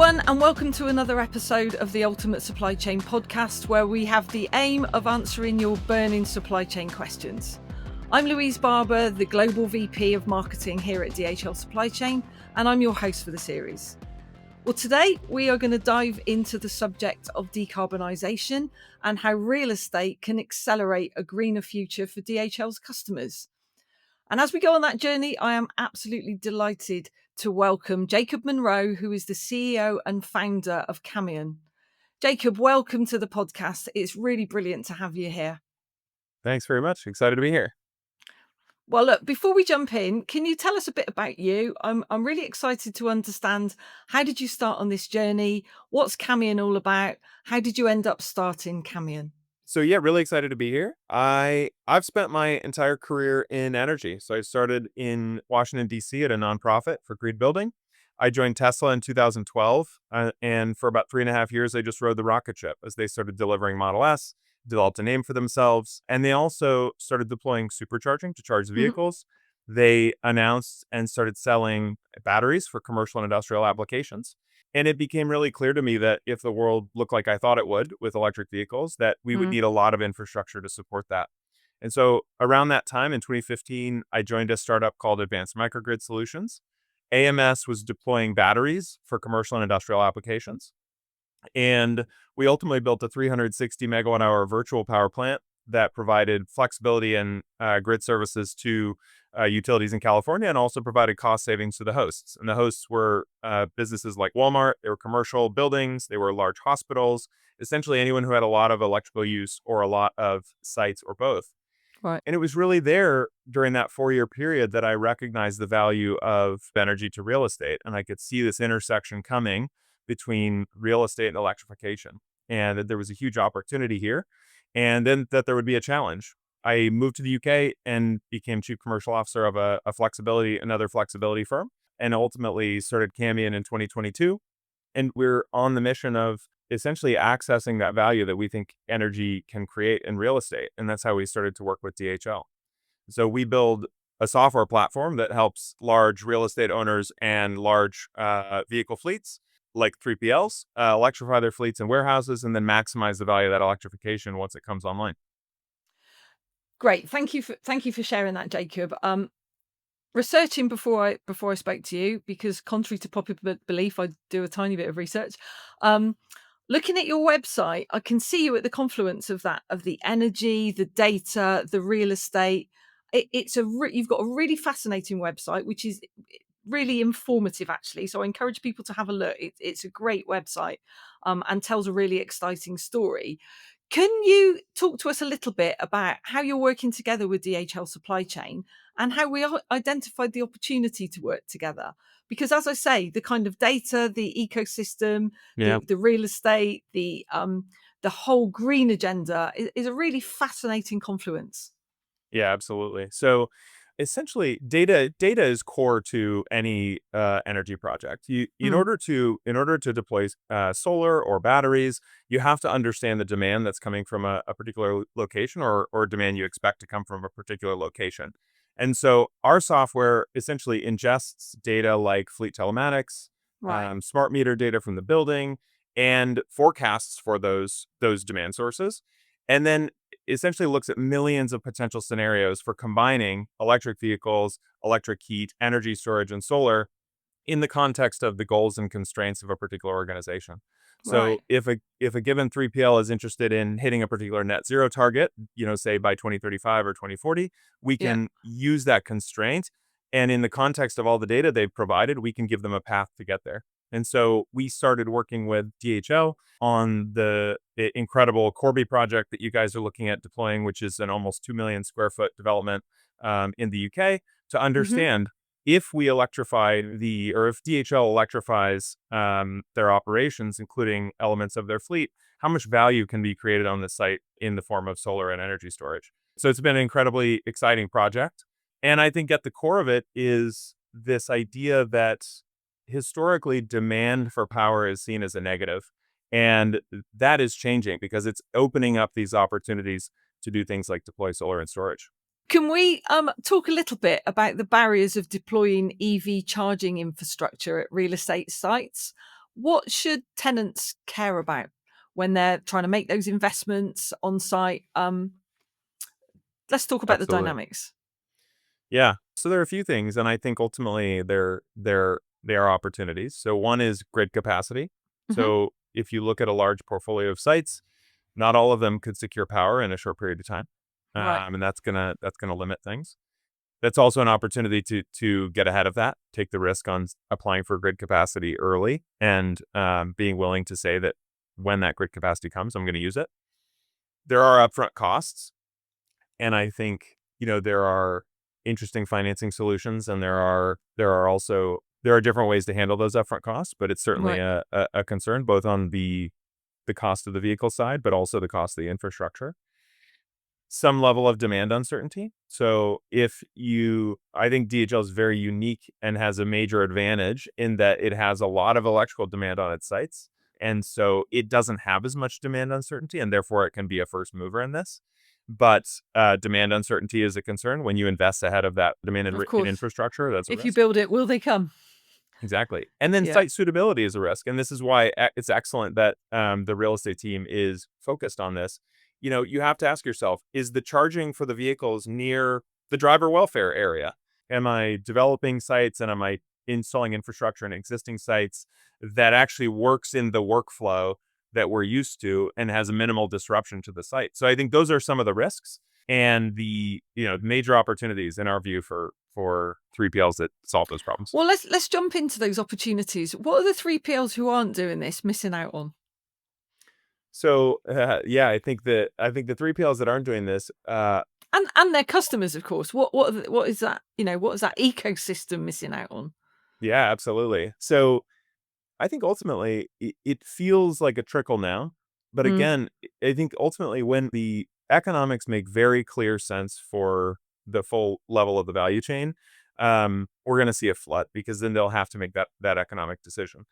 everyone, and welcome to another episode of the Ultimate Supply Chain podcast, where we have the aim of answering your burning supply chain questions. I'm Louise Barber, the Global VP of Marketing here at DHL Supply Chain, and I'm your host for the series. Well, today we are going to dive into the subject of decarbonisation and how real estate can accelerate a greener future for DHL's customers. And as we go on that journey, I am absolutely delighted to welcome Jacob Monroe, who is the CEO and founder of Camion. Jacob, welcome to the podcast. It's really brilliant to have you here. Thanks very much. Excited to be here. Well, look, before we jump in, can you tell us a bit about you? I'm really excited to understand, how did you start on this journey? What's Camion all about? How did you end up starting Camion? So yeah, really excited to be here. I've spent my entire career in energy. So I started in Washington, D.C. at a nonprofit for green building. I joined Tesla in 2012, and for about 3.5 years, I just rode the rocket ship as they started delivering Model S, developed a name for themselves, and they also started deploying supercharging to charge the vehicles. They announced and started selling batteries for commercial and industrial applications. And it became really clear to me that if the world looked like I thought it would with electric vehicles, that we would need a lot of infrastructure to support that. And so around that time in 2015, I joined a startup called Advanced Microgrid Solutions. AMS was deploying batteries for commercial and industrial applications. And we ultimately built a 360 megawatt hour virtual power plant that provided flexibility and grid services to utilities in California, and also provided cost savings to the hosts. And the hosts were businesses like Walmart. They were commercial buildings. They were large hospitals, essentially anyone who had a lot of electrical use or a lot of sites or both. Right. And it was really there during that 4-year period that I recognized the value of energy to real estate. And I could see this intersection coming between real estate and electrification, and that there was a huge opportunity here, and then that there would be a challenge. I moved to the UK and became chief commercial officer of another flexibility firm, and ultimately started Camion in 2022. And we're on the mission of essentially accessing that value that we think energy can create in real estate. And that's how we started to work with DHL. So we build a software platform that helps large real estate owners and large vehicle fleets like 3PLs electrify their fleets and warehouses, and then maximize the value of that electrification once it comes online. Great. Thank you for sharing that, Jacob. Researching before I spoke to you, because contrary to popular belief, I do a tiny bit of research. Looking at your website, I can see you at the confluence of the energy, the data, the real estate. You've got a really fascinating website, which is really informative, actually. So I encourage people to have a look. It's a great website, and tells a really exciting story. Can you talk to us a little bit about how you're working together with DHL Supply Chain and how we identified the opportunity to work together? Because, as I say, the kind of data, the ecosystem, Yeah. the real estate, the whole green agenda is a really fascinating confluence. Yeah, absolutely. So essentially data is core to any energy project. In Mm, order to deploy solar or batteries, you have to understand the demand that's coming from a particular location, or demand you expect to come from a particular location. And so our software essentially ingests data like fleet telematics, right, smart meter data from the building, and forecasts for those demand sources, and then essentially looks at millions of potential scenarios for combining electric vehicles, electric heat, energy storage, and solar in the context of the goals and constraints of a particular organization. So right. if a given 3PL is interested in hitting a particular net zero target, say by 2035 or 2040, we Yeah. can use that constraint. And in the context of all the data they've provided, we can give them a path to get there. And so we started working with DHL on the incredible Corby project that you guys are looking at deploying, which is an almost 2 million square foot development in the UK, to Hmm. understand if we electrify or if DHL electrifies their operations, including elements of their fleet, how much value can be created on the site in the form of solar and energy storage. So it's been an incredibly exciting project. And I think at the core of it is this idea that historically demand for power is seen as a negative. And that is changing because it's opening up these opportunities to do things like deploy solar and storage. Can we talk a little bit about the barriers of deploying EV charging infrastructure at real estate sites? What should tenants care about when they're trying to make those investments on site? Let's talk about the Absolutely. dynamics. Yeah. So there are a few things, and I think ultimately they are opportunities. So one is grid capacity. Hmm. So if you look at a large portfolio of sites, not all of them could secure power in a short period of time, Right. and that's gonna limit things. That's also an opportunity to get ahead of that, take the risk on applying for grid capacity early, and being willing to say that when that grid capacity comes, I'm going to use it. There are upfront costs, and I think there are interesting financing solutions, and there are different ways to handle those upfront costs, but it's certainly Right. a concern both on the cost of the vehicle side, but also the cost of the infrastructure. Some level of demand uncertainty. So I think DHL is very unique and has a major advantage in that it has a lot of electrical demand on its sites. And so it doesn't have as much demand uncertainty, and therefore it can be a first mover in this. But demand uncertainty is a concern when you invest ahead of that demand Of in course. infrastructure. That's a If you risk. build it, will they come? Exactly. And then Yeah. site suitability is a risk. And this is why it's excellent that the real estate team is focused on this. You have to ask yourself, is the charging for the vehicles near the driver welfare area? Am I developing sites and am I installing infrastructure in existing sites that actually works in the workflow that we're used to and has a minimal disruption to the site? So I think those are some of the risks and the major opportunities in our view for 3PLs that solve those problems. Well, let's jump into those opportunities. What are the 3PLs who aren't doing this missing out on? So, yeah, I think the 3PLs that aren't doing this, And their customers, of course. What is that, what is that ecosystem missing out on? yeah, absolutely. So, I think ultimately it feels like a trickle now, but Mm, again, I think ultimately when the economics make very clear sense for the full level of the value chain, we're going to see a flood because then they'll have to make that economic decision.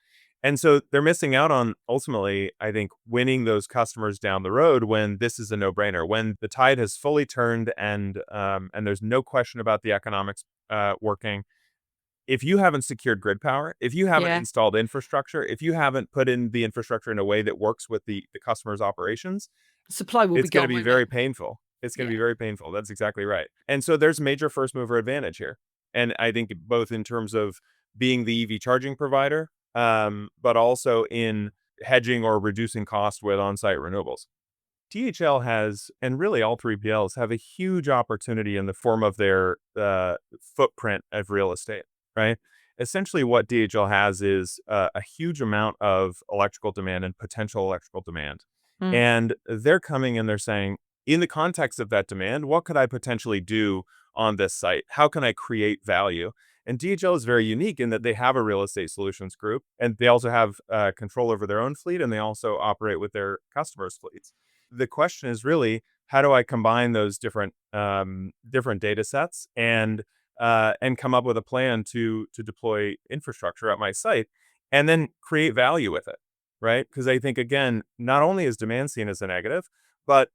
And so they're missing out on ultimately, I think, winning those customers down the road when this is a no-brainer, when the tide has fully turned and there's no question about the economics working. If you haven't secured grid power, if you haven't yeah. installed infrastructure, if you haven't put in the infrastructure in a way that works with the customer's operations, Supply will be it's going to gone, be won't it? very painful. It's going to Yeah. be very painful. That's exactly right. And so there's major first mover advantage here. And I think both in terms of being the EV charging provider, but also in hedging or reducing cost with on-site renewables. DHL has, and really all 3PLs have a huge opportunity in the form of their footprint of real estate, right? Essentially, what DHL has is a huge amount of electrical demand and potential electrical demand. Mm. And they're coming and they're saying, in the context of that demand, what could I potentially do on this site? How can I create value? And DHL is very unique in that they have a real estate solutions group and they also have control over their own fleet and they also operate with their customers' fleets. The question is really, how do I combine those different data sets and come up with a plan to deploy infrastructure at my site and then create value with it, right? Because I think again, not only is demand seen as a negative, but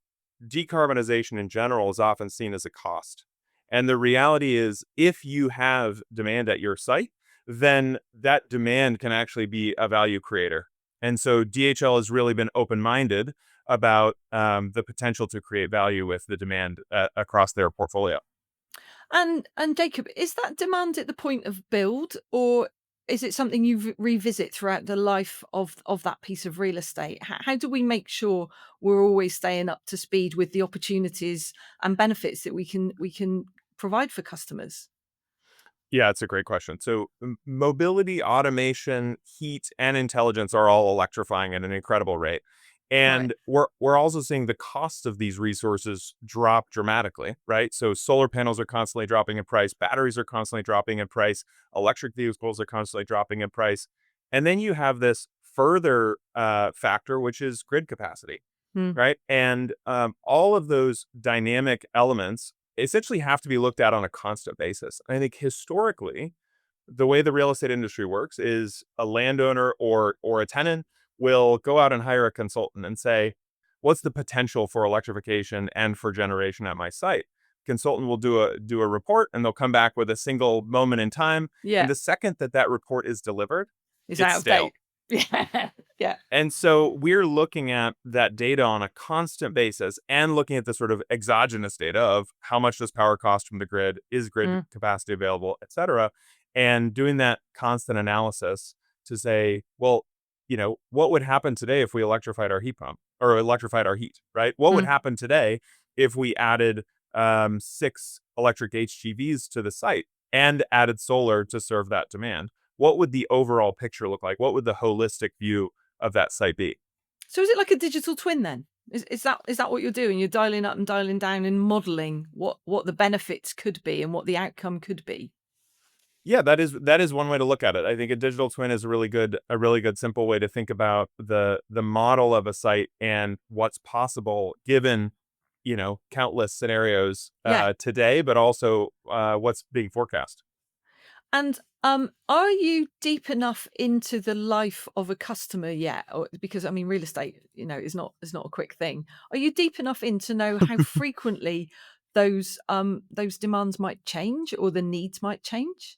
decarbonization in general is often seen as a cost. And the reality is, if you have demand at your site, then that demand can actually be a value creator. And so DHL has really been open minded about the potential to create value with the demand across their portfolio. And Jacob, is that demand at the point of build, or is it something you revisit throughout the life of that piece of real estate? How do we make sure we're always staying up to speed with the opportunities and benefits that we can provide for customers? Yeah, it's a great question. So, mobility, automation, heat, and intelligence are all electrifying at an incredible rate. Right. And we're also seeing the cost of these resources drop dramatically, right? So solar panels are constantly dropping in price, batteries are constantly dropping in price, electric vehicles are constantly dropping in price. And then you have this further factor, which is grid capacity, Mm. right? And all of those dynamic elements essentially have to be looked at on a constant basis. I think historically, the way the real estate industry works is a landowner or a tenant will go out and hire a consultant and say, "What's the potential for electrification and for generation at my site?" Consultant will do a report and they'll come back with a single moment in time. And Yeah, the second that that report is delivered, it's it's out of stale. date. Yeah. Yeah. And so we're looking at that data on a constant basis and looking at the sort of exogenous data of how much does power cost from the grid, is grid Mm, capacity available, et cetera, and doing that constant analysis to say, well, what would happen today if we electrified our heat pump or electrified our heat, right? What would mm. happen today if we added 6 electric HGVs to the site and added solar to serve that demand? What would the overall picture look like? What would the holistic view of that site be? So is it like a digital twin then? Is that what you're doing? You're dialing up and dialing down and modeling what the benefits could be and what the outcome could be? Yeah, that is one way to look at it. I think a digital twin is a really good simple way to think about the model of a site and what's possible given, countless scenarios Yeah. today, but also what's being forecast. And, are you deep enough into the life of a customer yet? Or because, I mean, real estate, is not a quick thing. Are you deep enough in to know how frequently those demands might change or the needs might change?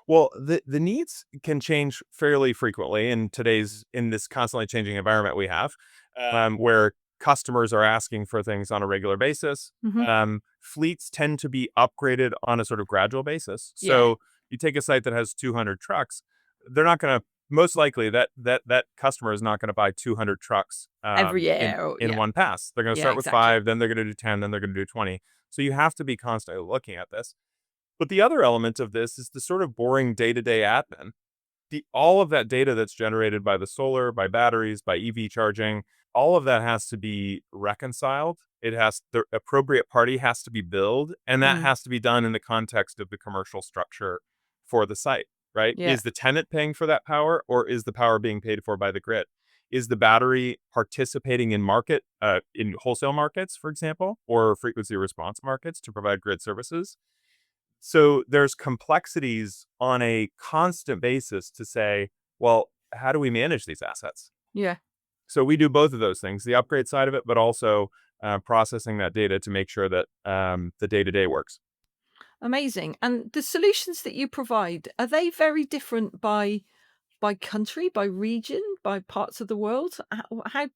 Well, the needs can change fairly frequently in this constantly changing environment we have, where customers are asking for things on a regular basis. Mhm. Fleets tend to be upgraded on a sort of gradual basis. Yeah. So you take a site that has 200 trucks, they're not going to most likely that customer is not going to buy 200 trucks Every in year or in yeah. one pass. They're going to Yeah, start with exactly. 5, then they're going to do 10, then they're going to do 20. So you have to be constantly looking at this. But the other element of this is the sort of boring day-to-day admin. All of that data that's generated by the solar, by batteries, by EV charging, all of that has to be reconciled. The appropriate party has to be billed, and that Mm, has to be done in the context of the commercial structure for the site, right? yeah. Is the tenant paying for that power, or is the power being paid for by the grid? Is the battery participating in wholesale markets, for example, or frequency response markets to provide grid services? So there's complexities on a constant basis to say, well, how do we manage these assets? Yeah. So we do both of those things, the upgrade side of it, but also processing that data to make sure that the day to day works. Amazing. And the solutions that you provide, are they very different by country, by region, by parts of the world?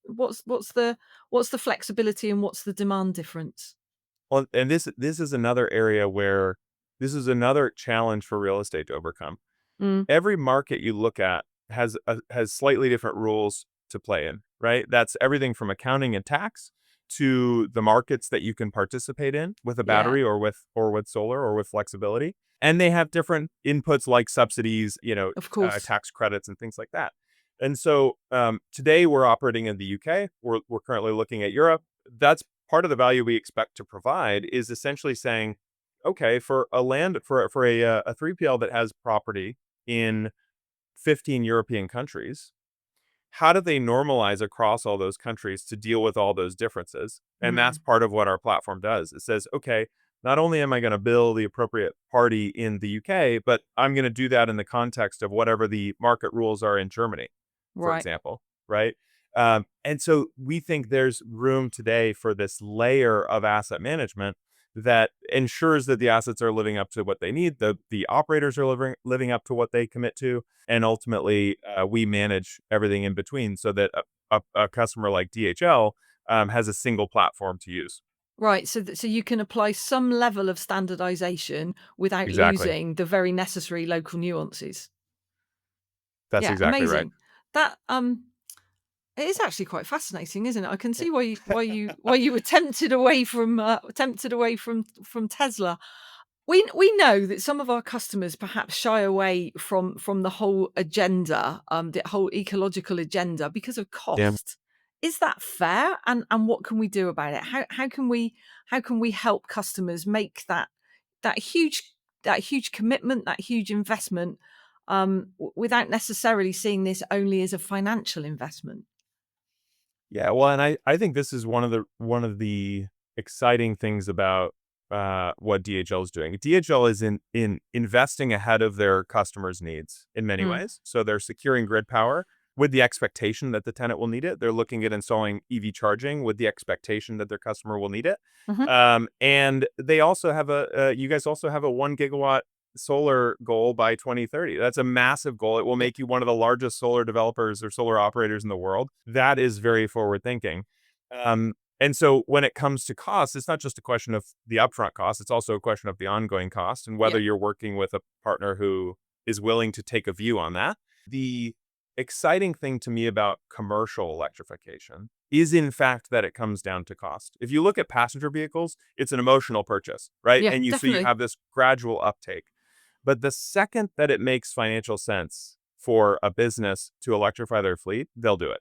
What's the flexibility and what's the demand difference? Well, and this is another area where this is another challenge for real estate to overcome. Mm, Every market you look at has slightly different rules to play in, right? That's everything from accounting and tax to the markets that you can participate in with a yeah, battery or with solar or with flexibility. And they have different inputs like subsidies, of course. tax credits and things like that. And so today we're operating in the UK. We're currently looking at Europe. That's part of the value we expect to provide is essentially saying, okay, for a land for a 3PL that has property in 15 European countries, how do they normalize across all those countries to deal with all those differences? And that's Mm, part of what our platform does. It says, okay, not only am I going to bill the appropriate party in the UK, but I'm going to do that in the context of whatever the market rules are in Germany, for right. example, right? And so we think there's room today for this layer of asset management that ensures that the assets are living up to what they need, the operators are living up to what they commit to, and ultimately we manage everything in between so that a customer like DHL has a single platform to use. Right, so you can apply some level of standardization without Exactly. losing the very necessary local nuances. That's Yeah, exactly right. amazing. That, it is actually quite fascinating, isn't it? I can see why you were tempted away from Tesla. We know that some of our customers perhaps shy away from the whole agenda, the whole ecological agenda because of Yeah. cost. Is that fair? And what can we do about it? How can we help customers make that huge that huge commitment, that huge investment, without necessarily seeing this only as a financial investment? Yeah, well, and I think this is one of the exciting things about what DHL is doing. DHL is in investing ahead of their customers' needs in many Mm, ways. So they're securing grid power with the expectation that the tenant will need it. They're looking at installing EV charging with the expectation that their customer will need it. mhm. And they also have you guys also have a 1 gigawatt solar goal by 2030. That's a massive goal. It will Yeah. make you one of the largest solar developers or solar operators in the world. That is very forward thinking. And so when it comes to costs, it's not just a question of the upfront cost, it's also a question of the ongoing cost and Yeah. whether you're working with a partner who is willing to take a view on that. The exciting thing to me about commercial electrification is in fact that it comes down to cost. If you look at passenger vehicles, it's an emotional purchase, right? Yeah, And you definitely. have this gradual uptake. But the second that it makes financial sense for a business to electrify their fleet, they'll do it.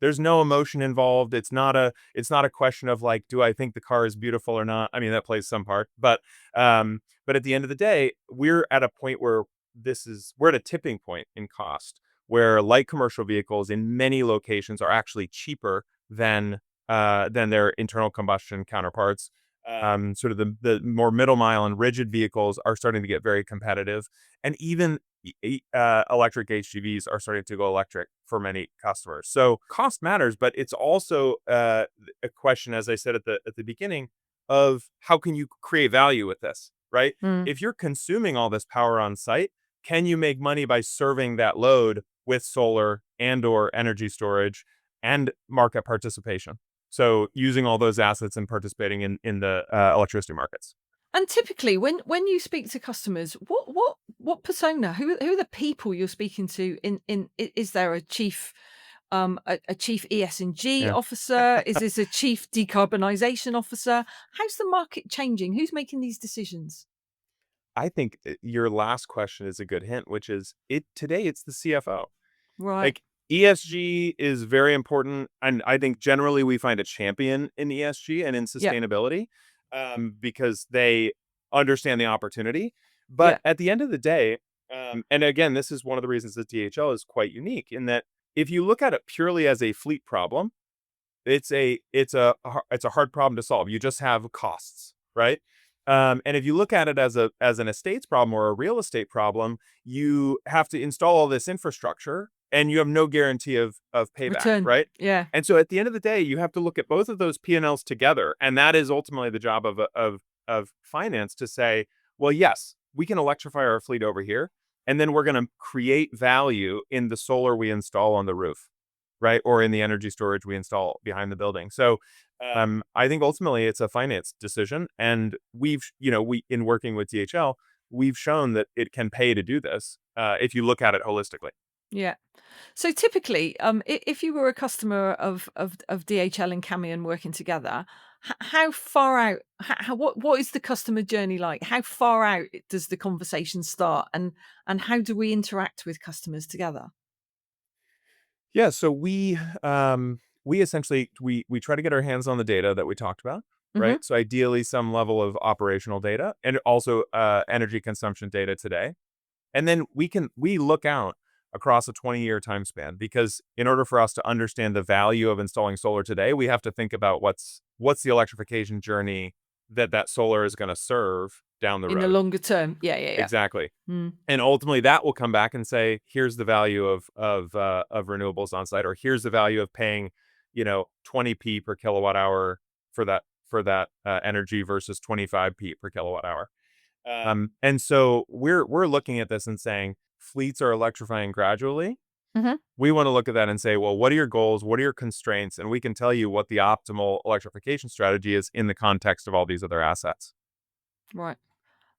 There's no emotion involved. It's not a question of like, do I think the car is beautiful or not? I mean, that plays some part, but at the end of the day, we're at a point where we're at a tipping point in cost where light commercial vehicles in many locations are actually cheaper than their internal combustion counterparts. Sort of the more middle mile and rigid vehicles are starting to get very competitive, and even electric HGVs are starting to go electric for many customers. So cost matters, but it's also a question, as I said at the beginning, of how can you create value with this, right? Mm. If you're consuming all this power on site, can you make money by serving that load with solar and or energy storage and market participation? So using all those assets and participating in the electricity markets. And typically, when you speak to customers, what persona? Who are the people you're speaking to? Is there a chief, a chief ES&G Yeah. officer? Is this a chief decarbonization officer? How's the market changing? Who's making these decisions? I think your last question is a good hint, which is today it's the CFO. Right. Like ESG is very important, and I think generally we find a champion in ESG and in Yeah. sustainability, because they understand the opportunity. But Yeah. at the end of the day, and again, this is one of the reasons that DHL is quite unique in that if you look at it purely as a fleet problem, it's a hard problem to solve. You just have costs, right? And if you look at it as an estates problem or a real estate problem, you have to install all this infrastructure and you have no guarantee of payback, Return. right? Yeah. And so at the end of the day, you have to look at both of those P&Ls together, and that is ultimately the job of finance to say, well, yes, we can electrify our fleet over here, and then we're going to create value in the solar we install on the roof, right? Or in the energy storage we install behind the building. So I think ultimately it's a finance decision. And we in working with DHL, we've shown that it can pay to do this if you look at it holistically. Yeah. So typically, if you were a customer of DHL and Camion working together, how far out? What is the customer journey like? How far out does the conversation start, and how do we interact with customers together? Yeah, so we essentially we try to get our hands on the data that we talked about, Hmm. right? So ideally some level of operational data and also energy consumption data today. And then we look out across a 20-year time span because in order for us to understand the value of installing solar today, we have to think about what's the electrification journey that solar is going to serve down the In the road. longer term, yeah, yeah, yeah. Exactly. Mm. And ultimately that will come back and say, here's the value of renewables on site, or here's the value of paying, 20p per kilowatt hour for that energy versus 25p per kilowatt hour. And so we're looking at this and saying fleets are electrifying gradually. Hmm. We want to look at that and say, well, what are your goals? What are your constraints? And we can tell you what the optimal electrification strategy is in the context of all these other assets. Right.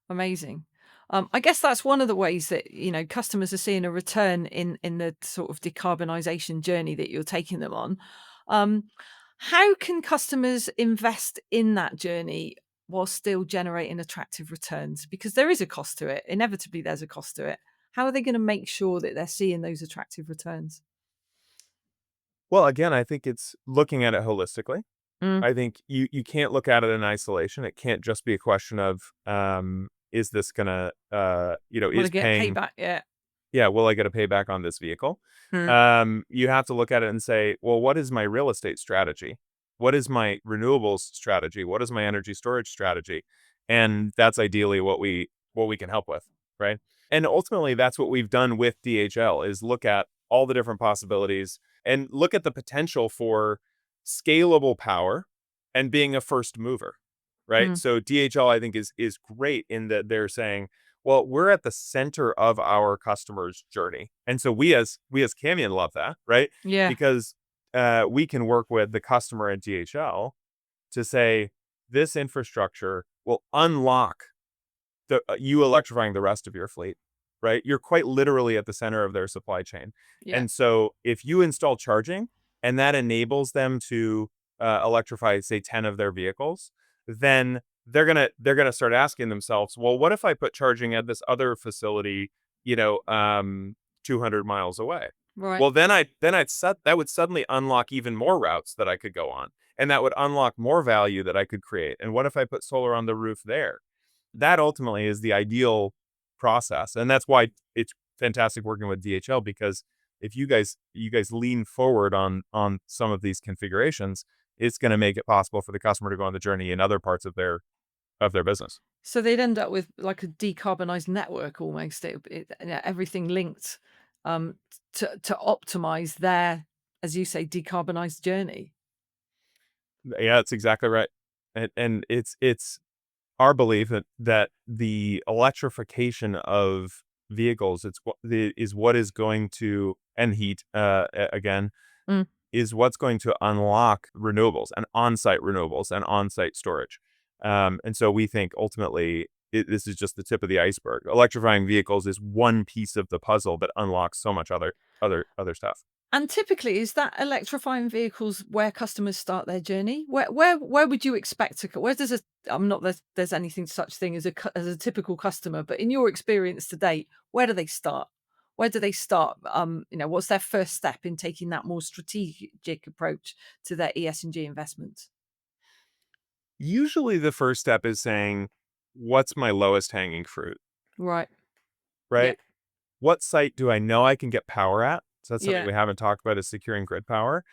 Amazing. I guess that's one of the ways that customers are seeing a return in the sort of decarbonisation journey that you're taking them on. Um, how can customers invest in that journey while still generating attractive returns? Because there is a cost to it. Inevitably, there's a cost to it. How are they going to make sure that they're seeing those attractive returns? Well, again, I think it's looking at it holistically. Mm. I think you can't look at it in isolation. It can't just be a question of is this gonna Want to is get paying, payback? Yeah. yeah, will I get a payback on this vehicle? Mm. You have to look at it and say, well, what is my real estate strategy? What is my renewables strategy? What is my energy storage strategy? And that's ideally what we can help with, right? And ultimately, that's what we've done with DHL is look at all the different possibilities and look at the potential for scalable power and being a first mover, right? Mm. So DHL, I think, is great in that they're saying, Well, we're at the center of our customer's journey. And so we as Camion love that, right? Yeah. Because we can work with the customer at DHL to say this infrastructure will unlock you electrifying the rest of your fleet, right? You're quite literally at the center of their supply chain. Yeah. And so if you install charging and that enables them to electrify, say, 10 of their vehicles, then they're gonna start asking themselves, well, what if I put charging at this other facility, you know, 200 miles away? Right. Well, then that would suddenly unlock even more routes that I could go on, and that would unlock more value that I could create. And what if I put solar on the roof there? That ultimately is the ideal process, and that's why it's fantastic working with DHL, because if you guys lean forward on some of these configurations, it's going to make it possible for the customer to go on the journey in other parts of their business. So they'd end up with like a decarbonized network almost. Everything linked to optimize their, as you say, decarbonized journey. Yeah, that's exactly right. And it's our belief that the electrification of vehicles, is what is going to, and heat, again, Mm. is what's going to unlock renewables and on-site storage. And so we think ultimately this is just the tip of the iceberg. Electrifying vehicles is one piece of the puzzle that unlocks so much other stuff. And typically, is that electrifying vehicles where customers start their journey? Where would you expect to? Where does a? I'm not there's anything such thing as as a typical customer, but in your experience to date, where do they start? Where do they start? What's their first step in taking that more strategic approach to their ES&G investments? Usually the first step is saying, what's my lowest hanging fruit, Right. Yeah. right? What site do I know I can get power at? So that's something Yeah. we haven't talked about, is securing grid power.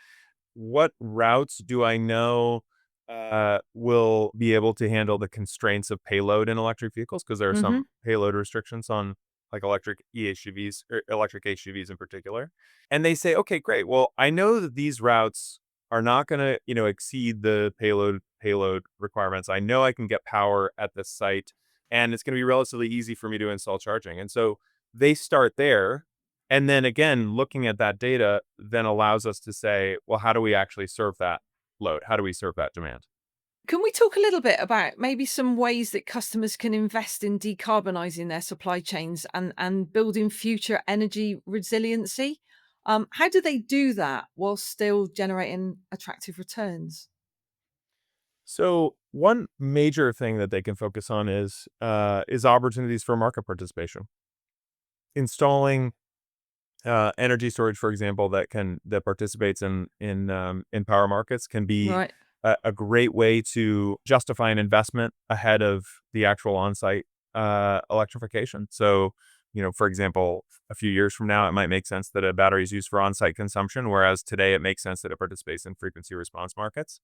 What routes do I know will be able to handle the constraints of payload in electric vehicles? Because there are Hmm. some payload restrictions on like electric EHUVs, or electric HUVs in particular. And they say, okay, great. Well, I know that these routes are not going to, exceed the payload requirements. I know I can get power at this site, and it's going to be relatively easy for me to install charging. And so they start there, and then again, looking at that data then allows us to say, well, how do we actually serve that load? How do we serve that demand? Can we talk a little bit about maybe some ways that customers can invest in decarbonising their supply chains and building future energy resiliency? How do they do that while still generating attractive returns? So one major thing that they can focus on is opportunities for market participation. Installing energy storage, for example, that participates in power markets, can be Right. a great way to justify an investment ahead of the actual on-site electrification. So, for example, a few years from now, it might make sense that a battery is used for on-site consumption, whereas today it makes sense that it participates in frequency response markets.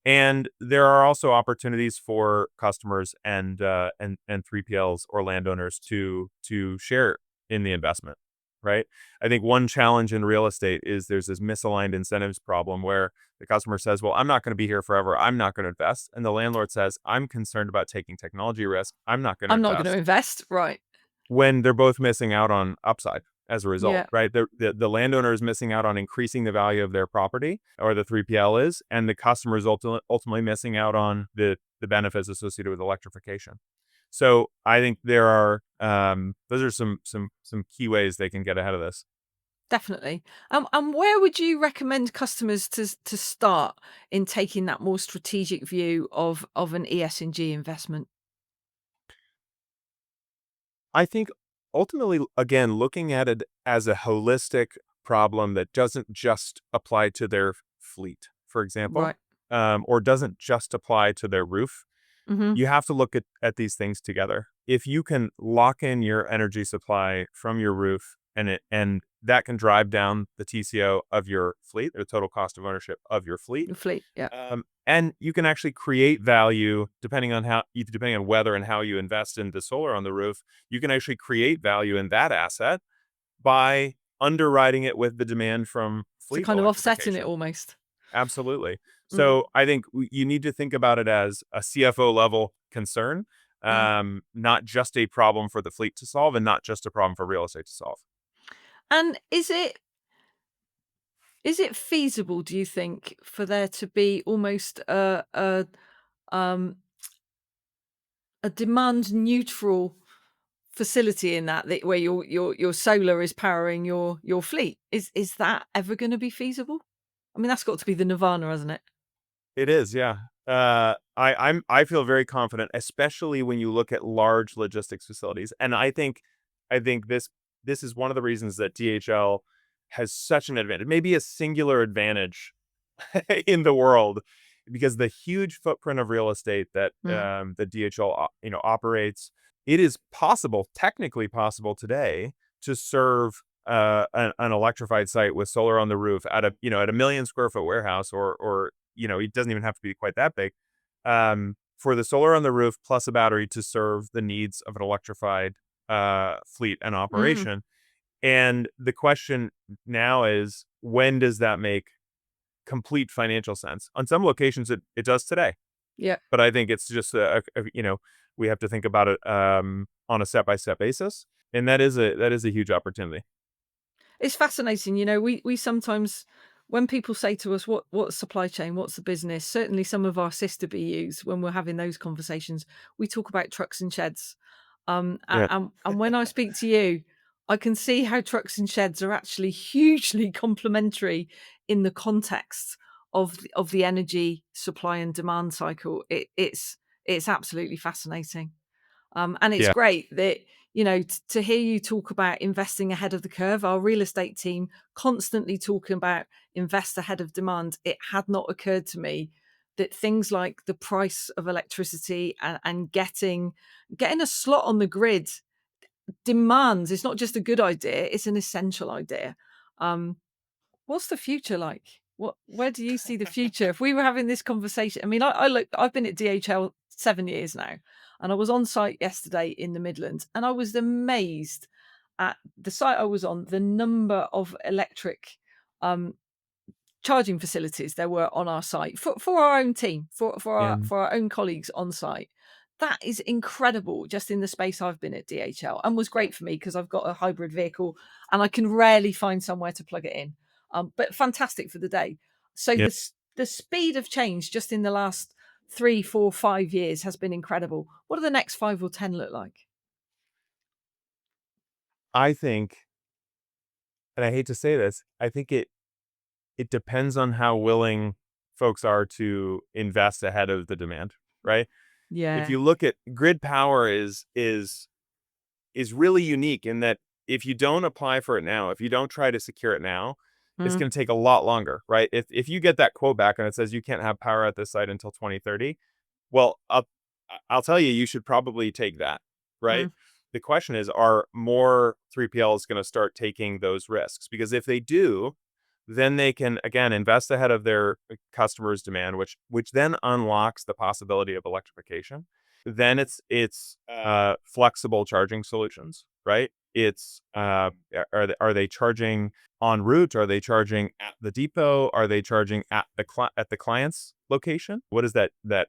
And there are also opportunities for customers and 3PLs or landowners to share in the investment, right? I think one challenge in real estate is there's this misaligned incentives problem where the customer says, "Well, I'm not going to be here forever. I'm not going to invest," and the landlord says, "I'm concerned about taking technology risk. I'm not going to I'm not going to invest." invest. Right. When they're both missing out on upside as a result, Yeah. right? The landowner is missing out on increasing the value of their property, or the 3PL is, and the customer is ultimately missing out on the benefits associated with electrification. So I think there are those are some key ways they can get ahead of this. Definitely. And where would you recommend customers to start in taking that more strategic view of an ES&G investment? I think ultimately, again, looking at it as a holistic problem that doesn't just apply to their fleet, for example, Right. or doesn't just apply to their roof. Hmm. You have to look at these things together. If you can lock in your energy supply from your roof, and that can drive down the TCO of your fleet, or the total cost of ownership of your fleet. Your fleet. Yeah. And you can actually create value depending on whether and how you invest in the solar on the roof. You can actually create value in that asset by underwriting it with the demand from So fleet kind of offsetting it electrification. almost. Absolutely. Mm. So I think you need to think about it as a CFO level concern, not just a problem for the fleet to solve and not just a problem for real estate to solve. And is it feasible, do you think, for there to be almost um, a demand neutral facility in that where your solar is powering your fleet? Is that ever going to be feasible? I mean, that's got to be the nirvana, hasn't it? It is, yeah. I feel very confident, especially when you look at large logistics facilities. And I think this is one of the reasons that DHL has such an advantage, maybe a singular advantage in the world, because the huge footprint of real estate that Mm. that DHL operates, it is possible, technically possible today, to serve an electrified site with solar on the roof at a 1 million square foot warehouse, or it doesn't even have to be quite that big, for the solar on the roof plus a battery to serve the needs of an electrified fleet and Mm. operation. And the question now is, when does that make complete financial sense? On some locations, it does today, Yeah. but I think it's just we have to think about it on a step by step basis, and that is a huge opportunity. It's fascinating. We sometimes, when people say to us, what's supply chain? What's the business? Certainly some of our sister BUs, when we're having those conversations, we talk about trucks and sheds. Yeah, And when I speak to you, I can see how trucks and sheds are actually hugely complementary in the context of the energy supply and demand cycle. It's absolutely fascinating. And it's yeah, great that, to hear you talk about investing ahead of the curve. Our real estate team constantly talking about invest ahead of demand. It had not occurred to me that things like the price of electricity and getting a slot on the grid demands, it's not just a good idea, it's an essential idea. Um, What's the future like? Where do you see the future? If we were having this conversation, I mean, I've been at DHL 7 years now, and I was on site yesterday in the Midlands, and I was amazed at the site I was on, the number of electric um, charging facilities there were on our site for our own team, yeah, for our own colleagues on site. That is incredible, just in the space I've been at DHL, and was great for me because I've got a hybrid vehicle and I can rarely find somewhere to plug it in. But fantastic for the day. So yeah. the speed of change just in the last 3, 4, 5 years has been incredible. What do the next 5 or 10 look like? I think, and I hate to say this, I think it depends on how willing folks are to invest ahead of the demand, right? If Yeah. you look at grid power is really unique in that if you don't apply for it now, if you don't try to secure it now, it's Mm, going to take a lot longer, right? If you get that quote back and it says you can't have power at this site until 2030, well, I'll tell you, you should probably take that, right? mm. The question is, are more 3PLs going to start taking those risks? Because if they do, then they can again invest ahead of their customers' demand, which then unlocks the possibility of electrification. Then it's flexible charging solutions, right? It's are they charging en route? Are they charging at the depot? Are they charging at the client's location? What does that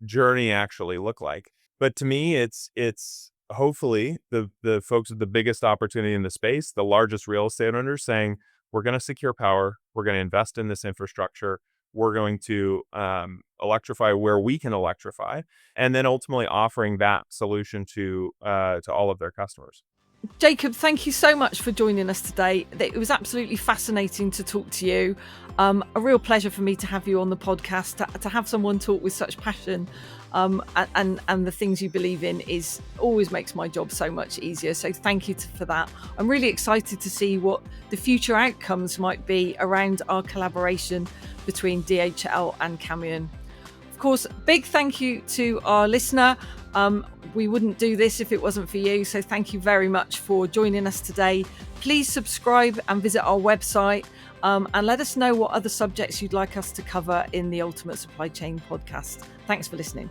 journey actually look like? But to me, it's hopefully the folks with the biggest opportunity in the space, the largest real estate owners, saying we're going to secure power, we're going to invest in this infrastructure, we're going to electrify where we can electrify, and then ultimately offering that solution to all of their customers. Jacob, thank you so much for joining us today. It was absolutely fascinating to talk to you. A real pleasure for me to have you on the podcast, to have someone talk with such passion, and the things you believe in is always makes my job so much easier. So thank you for that. I'm really excited to see what the future outcomes might be around our collaboration between DHL and Camion. Of course, big thank you to our listener. We wouldn't do this if it wasn't for you. So thank you very much for joining us today. Please subscribe and visit our website, and let us know what other subjects you'd like us to cover in the Ultimate Supply Chain podcast. Thanks for listening.